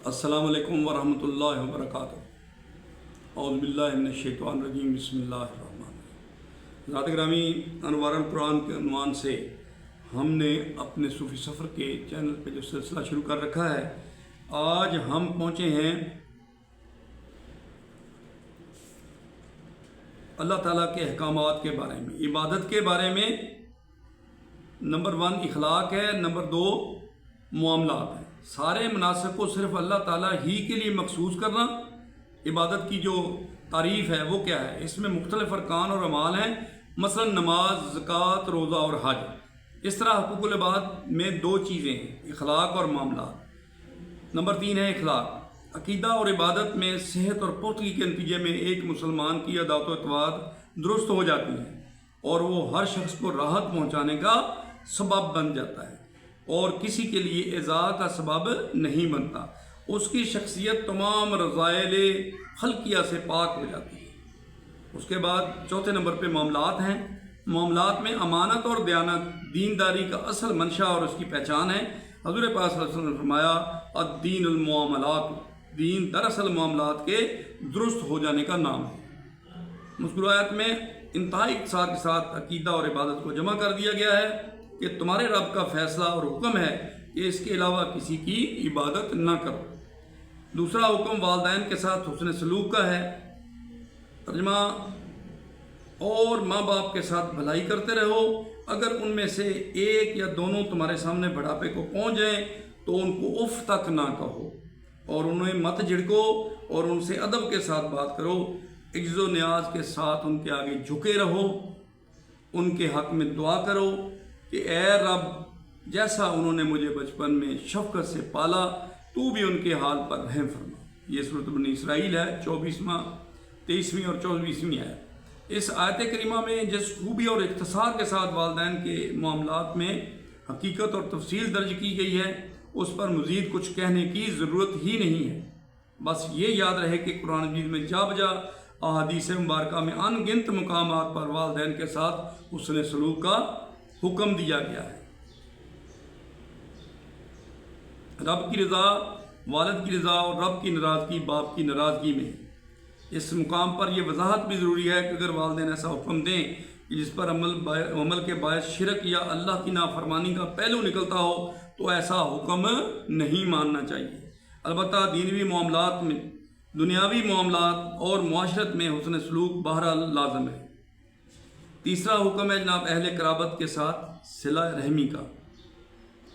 السلام علیکم ورحمۃ اللہ وبرکاتہ۔ اعوذ باللہ من الشیطان الرجیم، بسم اللہ الرحمن الرحیم۔ ذات گرامی، انوار القرآن کے عنوان سے ہم نے اپنے صوفی سفر کے چینل پہ جو سلسلہ شروع کر رکھا ہے، آج ہم پہنچے ہیں اللہ تعالیٰ کے احکامات کے بارے میں، عبادت کے بارے میں۔ نمبر 1 اخلاق ہے، نمبر 2 معاملات ہیں۔ سارے مناسب کو صرف اللہ تعالیٰ ہی کے لیے مخصوص کرنا۔ عبادت کی جو تعریف ہے وہ کیا ہے؟ اس میں مختلف ارکان اور اعمال ہیں، مثلا نماز، زکوٰۃ، روزہ اور حج۔ اس طرح حقوق العباد میں 2 چیزیں ہیں، اخلاق اور معاملات۔ نمبر 3 ہے اخلاق۔ عقیدہ اور عبادت میں صحت اور پختگی کے نتیجے میں ایک مسلمان کی عادات و اعتقاد درست ہو جاتی ہیں اور وہ ہر شخص کو راحت پہنچانے کا سبب بن جاتا ہے اور کسی کے لیے ایذا کا سبب نہیں بنتا۔ اس کی شخصیت تمام رذائل خلقیہ سے پاک ہو جاتی ہے۔ اس کے بعد چوتھے نمبر پہ معاملات ہیں۔ معاملات میں امانت اور دیانت دینداری کا اصل منشا اور اس کی پہچان ہے۔ حضور پاک صلی اللہ علیہ وسلم نے فرمایا الدین المعاملات، دین دراصل معاملات کے درست ہو جانے کا نام ہے۔ مذکورہ آیت میں انتہائی اختصار کے ساتھ عقیدہ اور عبادت کو جمع کر دیا گیا ہے کہ تمہارے رب کا فیصلہ اور حکم ہے کہ اس کے علاوہ کسی کی عبادت نہ کرو۔ دوسرا حکم والدین کے ساتھ حسن سلوک کا ہے۔ ترجمہ، اور ماں باپ کے ساتھ بھلائی کرتے رہو۔ اگر ان میں سے ایک یا دونوں تمہارے سامنے بڑھاپے کو پہنچ جائیں تو ان کو اف تک نہ کہو اور انہیں مت جھڑکو اور ان سے ادب کے ساتھ بات کرو۔ عجز و نیاز کے ساتھ ان کے آگے جھکے رہو۔ ان کے حق میں دعا کرو کہ اے رب، جیسا انہوں نے مجھے بچپن میں شفقت سے پالا، تو بھی ان کے حال پر رحم فرما۔ یہ سورۃ بنی اسرائیل ہے، 24واں 23ویں اور 24ویں آیت۔ اس آیت کریمہ میں جس خوبی اور اختصار کے ساتھ والدین کے معاملات میں حقیقت اور تفصیل درج کی گئی ہے، اس پر مزید کچھ کہنے کی ضرورت ہی نہیں ہے۔ بس یہ یاد رہے کہ قرآن مجید میں جا بجا احادیث مبارکہ میں ان گنت مقامات پر والدین کے ساتھ حسن سلوک کا حکم دیا گیا ہے۔ رب کی رضا، والد کی رضا اور رب کی ناراضگی باپ کی ناراضگی میں۔ اس مقام پر یہ وضاحت بھی ضروری ہے کہ اگر والدین ایسا حکم دیں کہ جس پر عمل کے باعث شرک یا اللہ کی نافرمانی کا پہلو نکلتا ہو تو ایسا حکم نہیں ماننا چاہیے۔ البتہ دینوی معاملات میں، دنیاوی معاملات اور معاشرت میں حسن سلوک بہرحال لازم ہے۔ تیسرا حکم ہے جناب اہل قرابت کے ساتھ صلہ رحمی کا۔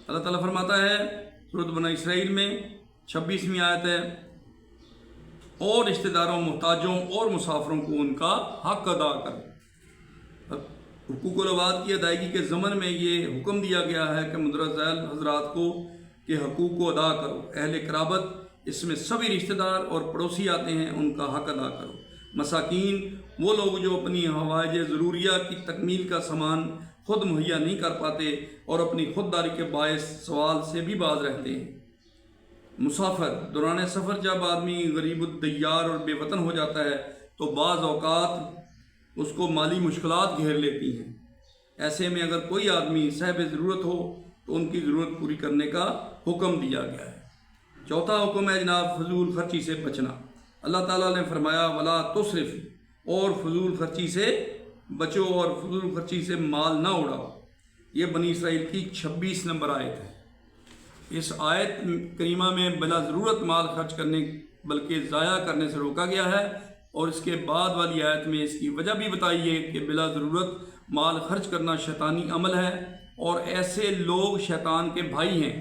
اللہ تعالیٰ فرماتا ہے سورۃ بنی اسرائیل میں 26ویں آیت ہے، اور رشتہ داروں، محتاجوں اور مسافروں کو ان کا حق ادا کرو۔ حقوق العباد کی ادائیگی کے ضمن میں یہ حکم دیا گیا ہے کہ مندرجہ ذیل حضرات کو کہ حقوق کو ادا کرو۔ اہل قرابت، اس میں سبھی رشتہ دار اور پڑوسی آتے ہیں، ان کا حق ادا کرو۔ مساکین، وہ لوگ جو اپنی حوائج ضروریہ کی تکمیل کا سامان خود مہیا نہیں کر پاتے اور اپنی خودداری کے باعث سوال سے بھی باز رہتے ہیں۔ مسافر، دوران سفر جب آدمی غریب الدیار اور بے وطن ہو جاتا ہے تو بعض اوقات اس کو مالی مشکلات گھیر لیتی ہیں۔ ایسے میں اگر کوئی آدمی صاحب ضرورت ہو تو ان کی ضرورت پوری کرنے کا حکم دیا گیا ہے۔ چوتھا حکم ہے جناب فضول خرچی سے بچنا۔ اللہ تعالیٰ نے فرمایا ولا تسرف، اور فضول خرچی سے بچو اور فضول خرچی سے مال نہ اڑاؤ۔ یہ بنی اسرائیل کی 26 نمبر آیت ہے۔ اس آیت کریمہ میں بلا ضرورت مال خرچ کرنے بلکہ ضائع کرنے سے روکا گیا ہے، اور اس کے بعد والی آیت میں اس کی وجہ بھی بتائی ہے کہ بلا ضرورت مال خرچ کرنا شیطانی عمل ہے اور ایسے لوگ شیطان کے بھائی ہیں۔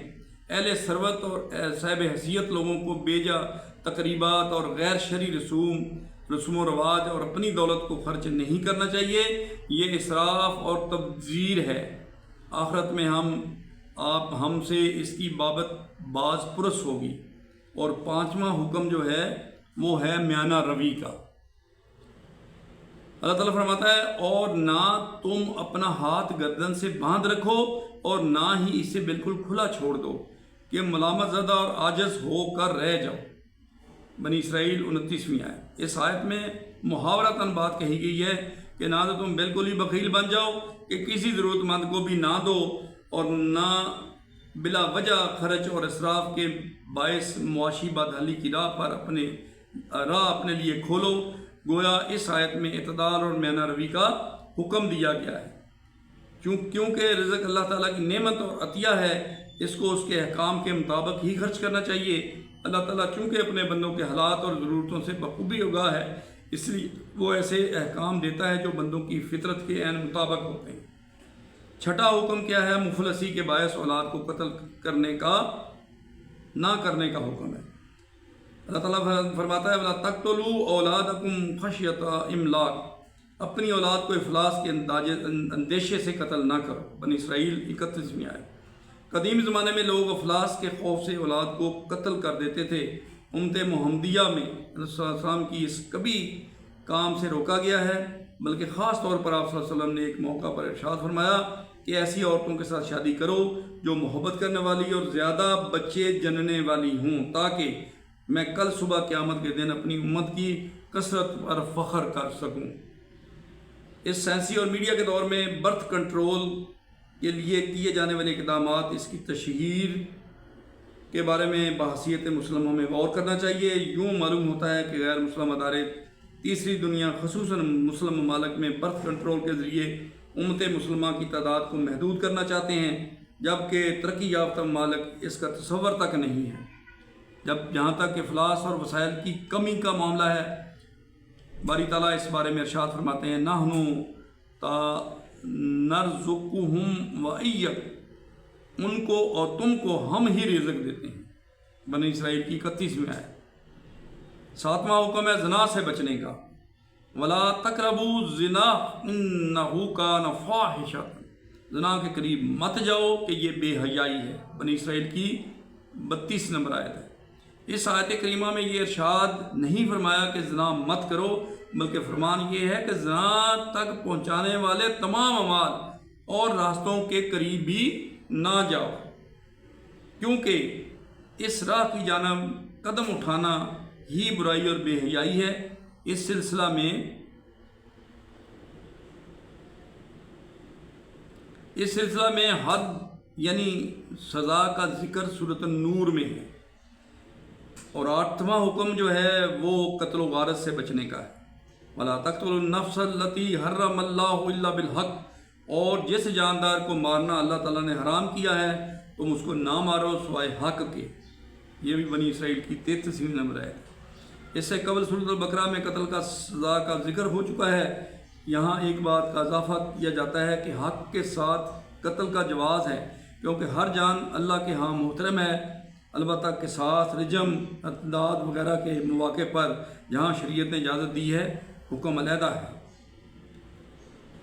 اہل ثروت اور صاحب حیثیت لوگوں کو بیجا تقریبات اور غیر شرعی رسوم و رواج اور اپنی دولت کو خرچ نہیں کرنا چاہیے۔ یہ اسراف اور تبذیر ہے۔ آخرت میں ہم سے اس کی بابت باز پرس ہوگی۔ اور 5واں حکم جو ہے وہ ہے میانہ روی کا۔ اللہ تعالیٰ فرماتا ہے اور نہ تم اپنا ہاتھ گردن سے باندھ رکھو اور نہ ہی اسے بالکل کھلا چھوڑ دو کہ ملامت زدہ اور عاجز ہو کر رہ جاؤ۔ بنی اسرائیل 29ویں آیت۔ اس آیت میں محاورتاً بات کہی گئی ہے کہ نہ تو تم بالکل ہی بخیل بن جاؤ کہ کسی ضرورت مند کو بھی نہ دو اور نہ بلا وجہ خرچ اور اسراف کے باعث معاشی بدحالی کی راہ اپنے لیے کھولو۔ گویا اس آیت میں اعتدال اور میانہ روی کا حکم دیا گیا ہے، کیونکہ رزق اللہ تعالیٰ کی نعمت اور عطیہ ہے، اس کو اس کے احکام کے مطابق ہی خرچ کرنا چاہیے۔ اللہ تعالیٰ چونکہ اپنے بندوں کے حالات اور ضرورتوں سے بخوبی آگاہ ہے، اس لیے وہ ایسے احکام دیتا ہے جو بندوں کی فطرت کے عین مطابق ہوتے ہیں۔ چھٹا حکم کیا ہے؟ مفلسی کے باعث اولاد کو قتل نہ کرنے کا حکم ہے۔ اللہ تعالیٰ فرماتا ہے وَلَا تَقْتُلُوا أَوْلَادَكُمْ خَشْيَةَ إِمْلَاقٍ، اپنی اولاد کو افلاس کے اندیشے سے قتل نہ کرو۔ بنی اسرائیل 31 میں آئے۔ قدیم زمانے میں لوگ افلاس کے خوف سے اولاد کو قتل کر دیتے تھے۔ امت محمدیہ میں صلی اللہ علیہ وسلم کی اس کبھی کام سے روکا گیا ہے، بلکہ خاص طور پر آپ صلی اللہ علیہ وسلم نے ایک موقع پر ارشاد فرمایا کہ ایسی عورتوں کے ساتھ شادی کرو جو محبت کرنے والی اور زیادہ بچے جننے والی ہوں، تاکہ میں کل صبح قیامت کے دن اپنی امت کی کثرت پر فخر کر سکوں۔ اس سائنسی اور میڈیا کے دور میں برتھ کنٹرول کے لیے کیے جانے والے اقدامات، اس کی تشہیر کے بارے میں بحیثیت مسلموں میں غور کرنا چاہیے۔ یوں معلوم ہوتا ہے کہ غیر مسلم ادارے تیسری دنیا خصوصاً مسلم ممالک میں برتھ کنٹرول کے ذریعے امت مسلمہ کی تعداد کو محدود کرنا چاہتے ہیں، جبکہ ترقی یافتہ ممالک اس کا تصور تک نہیں ہے۔ جہاں تک افلاس اور وسائل کی کمی کا معاملہ ہے، باری تعالیٰ اس بارے میں ارشاد فرماتے ہیں نحنو نرزقہم وإیکم، ان کو اور تم کو ہم ہی رزق دیتے ہیں۔ بنی اسرائیل کی 31 میں آئے۔ ساتواں حکم ہے زنا سے بچنے کا۔ ولا تقربوا الزنا انہ کان فاحشۃ، زنا کے قریب مت جاؤ کہ یہ بے حیائی ہے۔ بنی اسرائیل کی 32 نمبر آیت ہے۔ اس آیت کریمہ میں یہ ارشاد نہیں فرمایا کہ زنا مت کرو، بلکہ فرمان یہ ہے کہ زنا تک پہنچانے والے تمام اعمال اور راستوں کے قریب بھی نہ جاؤ، کیونکہ اس راہ کی جانب قدم اٹھانا ہی برائی اور بے حیائی ہے۔ اس سلسلہ میں حد یعنی سزا کا ذکر سورۃ النور میں ہے، اور 8واں حکم جو ہے وہ قتل و غارت سے بچنے کا ہے۔ وَلَا تَقْتُلُوا النَّفْسَ الَّتِي حَرَّمَ اللَّهُ إِلَّا بِالْحَقِّ، اور جس جاندار کو مارنا اللہ تعالیٰ نے حرام کیا ہے تم اس کو نہ مارو سوائے حق کے۔ یہ بھی بنی اسرائیل کی 33 نمبر ہے۔ اس سے قبل سورۃ البقرہ میں قتل کا سزا کا ذکر ہو چکا ہے۔ یہاں ایک بات کا اضافہ کیا جاتا ہے کہ حق کے ساتھ قتل کا جواز ہے، کیونکہ ہر جان اللہ کے ہاں محترم ہے، البتہ قصاص، رجم، ارتداد وغیرہ کے مواقع پر جہاں شریعت نے اجازت دی ہے حکم علیحدہ ہے۔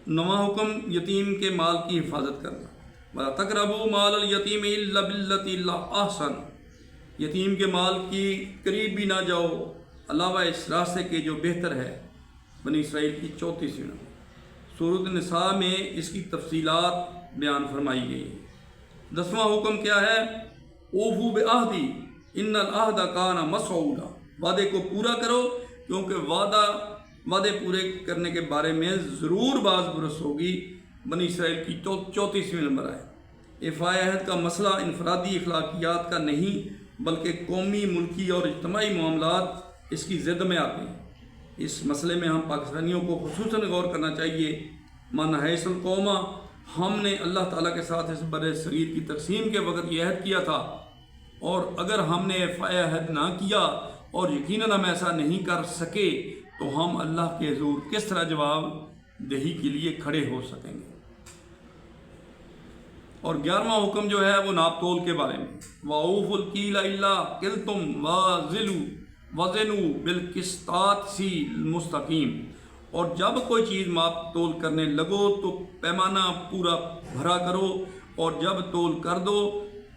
9واں حکم یتیم کے مال کی حفاظت کرنا۔ وَلَا تَقْرَبُوا مَالَ الْيَتِيمِ إِلَّا بِالَّتِي هِيَ أَحْسَنُ، یتیم کے مال کی قریب بھی نہ جاؤ علاوہ اس راستے کے جو بہتر ہے۔ بنی اسرائیل کی 34 سورۃ النساء میں اس کی تفصیلات بیان فرمائی گئی ہیں۔ 10واں حکم کیا ہے؟ اوفوا بعہدی ان العہد کان مسعولا، وعدے کو پورا کرو کیونکہ وعدے پورے کرنے کے بارے میں ضرور باز برس ہوگی۔ بنی اسرائیل کی 34 نمبر ہے۔ ایفائے عہد کا مسئلہ انفرادی اخلاقیات کا نہیں بلکہ قومی، ملکی اور اجتماعی معاملات اس کی زد میں آتے ہیں۔ اس مسئلے میں ہم پاکستانیوں کو خصوصاً غور کرنا چاہیے۔ من حیث القومہ، ہم نے اللہ تعالیٰ کے ساتھ اس بر صغیر کی تقسیم کے وقت یہ عہد کیا تھا، اور اگر ہم نے ایفائے عہد نہ کیا اور یقیناً ہم ایسا نہیں کر سکے تو ہم اللہ کے حضور کس طرح جواب دہی کے لیے کھڑے ہو سکیں گے۔ اور 11واں حکم جو ہے وہ ناپ تول کے بارے میں۔ وَأَوْفُوا الْكَيْلَ إِذَا كِلْتُمْ وَزِنُوا بِالْقِسْطَاسِ الْمُسْتَقِيمِ، اور جب کوئی چیز ماپ تول کرنے لگو تو پیمانہ پورا بھرا کرو، اور جب تول کر دو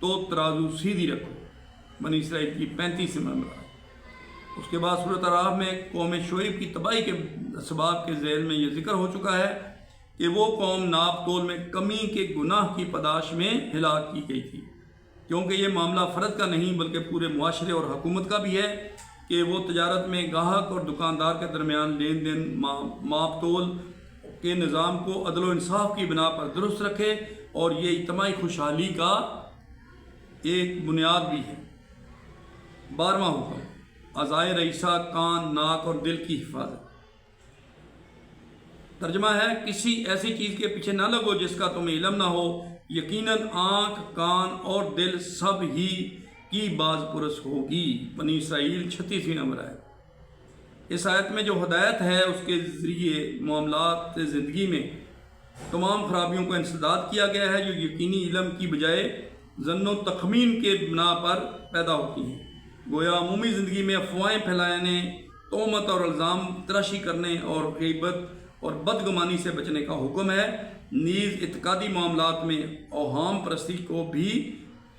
تو ترازو سیدھی رکھو۔ بنی اسرائیل کی 35 نمبر۔ اس کے بعد سورۃ اعراف میں قوم شعیب کی تباہی کے اسباب کے ذیل میں یہ ذکر ہو چکا ہے کہ وہ قوم ناپ تول میں کمی کے گناہ کی پاداش میں ہلاک کی گئی تھی، کیونکہ یہ معاملہ فرد کا نہیں بلکہ پورے معاشرے اور حکومت کا بھی ہے کہ وہ تجارت میں گاہک اور دکاندار کے درمیان لین دین ماپ تول کے نظام کو عدل و انصاف کی بنا پر درست رکھے، اور یہ اجتماعی خوشحالی کا ایک بنیاد بھی ہے۔ 12واں حکم اعضائے رئیسہ کان، ناک اور دل کی حفاظت۔ ترجمہ ہے کسی ایسی چیز کے پیچھے نہ لگو جس کا تمہیں علم نہ ہو، یقیناً آنکھ، کان اور دل سب ہی کی باز پرس ہوگی۔ بنی اسرائیل 36ویں نمبر ہے۔ اس آیت میں جو ہدایت ہے اس کے ذریعے معاملات زندگی میں تمام خرابیوں کو انسداد کیا گیا ہے جو یقینی علم کی بجائے ظن و تخمین کے بنا پر پیدا ہوتی ہیں۔ گویا عمومی زندگی میں افواہیں پھیلانے، تہمت اور الزام تراشی کرنے اور غیبت اور بدگمانی سے بچنے کا حکم ہے۔ نیز اعتقادی معاملات میں اوہام پرستی کو بھی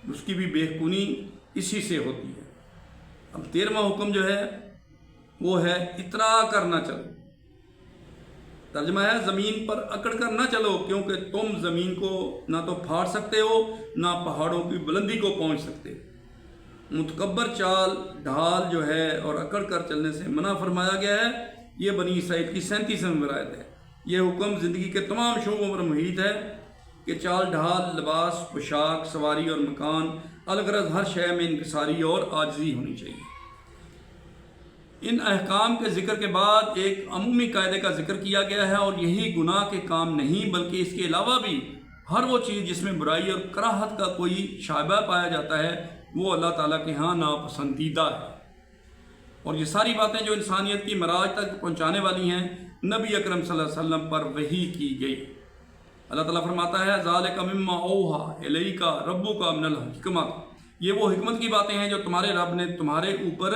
اس کی بھی بےخونی اسی سے ہوتی ہے۔ اب 13واں حکم جو ہے وہ ہے اطراء کرنا چلو۔ ترجمہ ہے زمین پر اکڑ کر نہ چلو، کیونکہ تم زمین کو نہ تو پھاڑ سکتے ہو نہ پہاڑوں کی بلندی کو پہنچ سکتے۔ متکبر چال ڈھال جو ہے اور اکڑ کر چلنے سے منع فرمایا گیا ہے۔ یہ بنی اسرائیل کی 37ویں نمبر آیت ہے۔ یہ حکم زندگی کے تمام شعبوں پر محیط ہے کہ چال ڈھال، لباس، پوشاک، سواری اور مکان، الغرض ہر شے میں انکساری اور عاجزی ہونی چاہیے۔ ان احکام کے ذکر کے بعد ایک عمومی قاعدے کا ذکر کیا گیا ہے، اور یہی گناہ کے کام نہیں بلکہ اس کے علاوہ بھی ہر وہ چیز جس میں برائی اور کراہت کا کوئی شائبہ پایا جاتا ہے وہ اللہ تعالیٰ کے ہاں ناپسندیدہ ہے۔ اور یہ ساری باتیں جو انسانیت کی معراج تک پہنچانے والی ہیں نبی اکرم صلی اللہ علیہ وسلم پر وحی کی گئی۔ اللہ تعالیٰ فرماتا ہے ذالک مما اوحی الیک ربک من الحکمۃ، یہ وہ حکمت کی باتیں ہیں جو تمہارے رب نے تمہارے اوپر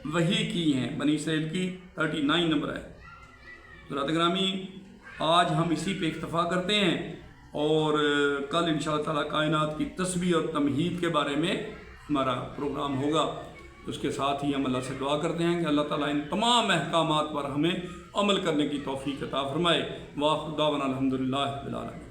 وحی کی ہیں۔ بنی اسرائیل کی 39 نمبر ہے۔ حضرات گرامی، آج ہم اسی پہ اکتفا کرتے ہیں، اور کل انشاءاللہ تعالیٰ کائنات کی تسبیح اور تمہید کے بارے میں ہمارا پروگرام ہوگا۔ اس کے ساتھ ہی ہم اللہ سے دعا کرتے ہیں کہ اللہ تعالیٰ ان تمام احکامات پر ہمیں عمل کرنے کی توفیق عطا فرمائے۔ وآخر دعوانا الحمدللہ رب العالمین۔